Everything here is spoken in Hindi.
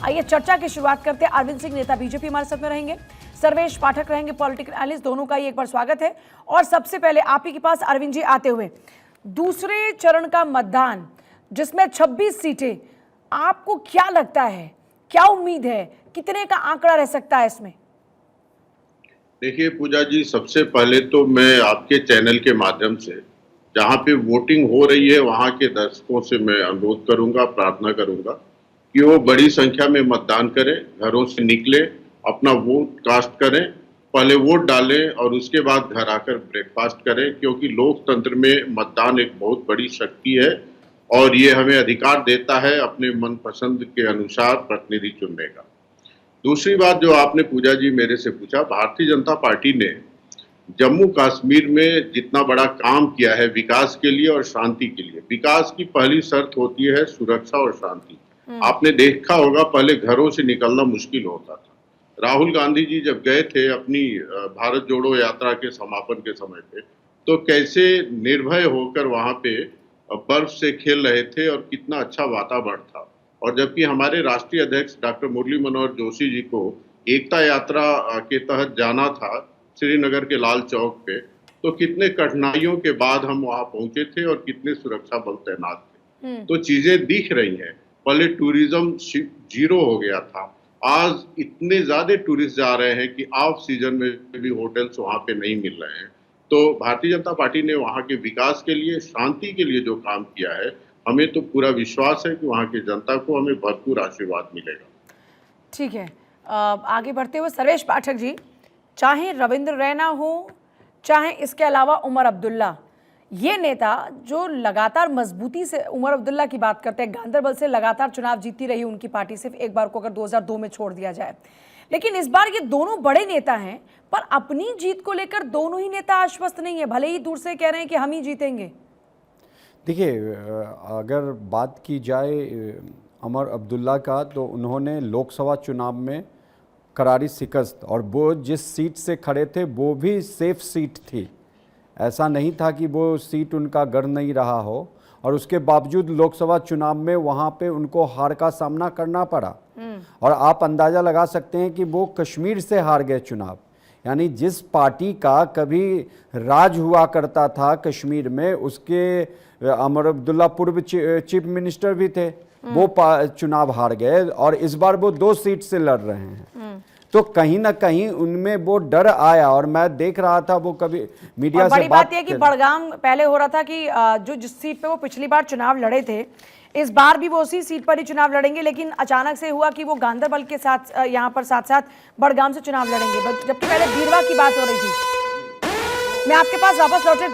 आइए चर्चा की शुरुआत करते हैं। अरविंद सिंह नेता बीजेपी हमारे साथ में रहेंगे, सर्वेश पाठक रहेंगे पॉलिटिकल एनालिस्ट, दोनों का ही एक बार स्वागत है। और सबसे पहले आप ही के पास अरविंद जी आते हुए, दूसरे चरण का मतदान जिसमें 26 सीटें, आपको क्या लगता है, क्या उम्मीद है, कितने का आंकड़ा रह सकता है इसमें? देखिए पूजा जी, सबसे पहले तो मैं आपके चैनल के माध्यम से जहाँ पे वोटिंग हो रही है वहाँ के दर्शकों से मैं अनुरोध करूंगा, प्रार्थना करूंगा कि वो बड़ी संख्या में मतदान करें, घरों से निकले, अपना वोट कास्ट करें, पहले वोट डालें और उसके बाद घर आकर ब्रेकफास्ट करें, क्योंकि लोकतंत्र में मतदान एक बहुत बड़ी शक्ति है और ये हमें अधिकार देता है अपने मनपसंद के अनुसार प्रतिनिधि चुनने का। दूसरी बात जो आपने पूजा जी मेरे से पूछा, भारतीय जनता पार्टी ने जम्मू कश्मीर में जितना बड़ा काम किया है विकास के लिए और शांति के लिए। विकास की पहली शर्त होती है सुरक्षा और शांति। आपने देखा होगा पहले घरों से निकलना मुश्किल होता था। राहुल गांधी जी जब गए थे अपनी भारत जोड़ो यात्रा के समापन के समय पे, तो कैसे निर्भय होकर वहां पे बर्फ से खेल रहे थे और कितना अच्छा वातावरण था। और जबकि हमारे राष्ट्रीय अध्यक्ष डॉक्टर मुरली मनोहर जोशी जी को एकता यात्रा के तहत जाना था श्रीनगर के लाल चौक पे, तो कितने कठिनाइयों के बाद हम वहां पहुंचे थे और कितने सुरक्षा बल तैनात थे। तो चीजें दिख रही हैं। पहले टूरिज्म जीरो हो गया था, आज इतने ज्यादा टूरिस्ट जा रहे हैं कि ऑफ सीजन में भी होटल्स वहां पे नहीं मिल रहे हैं। तो भारतीय जनता पार्टी ने वहां के विकास के लिए, शांति के लिए जो काम किया है, हमें तो पूरा विश्वास है कि वहां की जनता को हमें भरपूर आशीर्वाद मिलेगा। ठीक है, आगे बढ़ते हुए सर्वेश पाठक जी, चाहे रविंद्र रैना हो, चाहे इसके अलावा उमर अब्दुल्ला, ये नेता जो लगातार मजबूती से, उमर अब्दुल्ला की बात करते हैं, गांधरबल से लगातार चुनाव जीतती रही उनकी पार्टी, सिर्फ एक बार को अगर 2002 में छोड़ दिया जाए। लेकिन इस बार ये दोनों बड़े नेता हैं, पर अपनी जीत को लेकर दोनों ही नेता आश्वस्त नहीं है, भले ही दूर से कह रहे हैं कि हम ही जीतेंगे। देखिए, अगर बात की जाए उमर अब्दुल्ला का, तो उन्होंने लोकसभा चुनाव में करारी शिकस्त, और वो जिस सीट से खड़े थे वो भी सेफ सीट थी। ऐसा नहीं था कि वो सीट उनका गढ़ नहीं रहा हो, और उसके बावजूद लोकसभा चुनाव में वहाँ पे उनको हार का सामना करना पड़ा। और आप अंदाज़ा लगा सकते हैं कि वो कश्मीर से हार गए चुनाव। यानी जिस पार्टी का कभी राज हुआ करता था कश्मीर में, उसके उमर अब्दुल्ला पूर्व चीफ मिनिस्टर भी थे, वो चुनाव हार गए और इस बार वो 2 सीट से लड़ रहे हैं। तो कहीं ना कहीं उनमें वो डर आया, और मैं देख रहा था वो कभी मीडिया से बड़ी बात यह कि बड़गाम पहले हो रहा था कि जिस सीट पे वो पिछली बार चुनाव लड़े थे, इस बार भी वो उसी सीट पर ही चुनाव लड़ेंगे, लेकिन अचानक से हुआ कि वो गांधरबल के साथ यहाँ पर साथ साथ बड़गाम से चुनाव लड़ेंगे, जबकि पहले बीरवा की बात हो रही थी। मैं आपके पास वापस लौटे।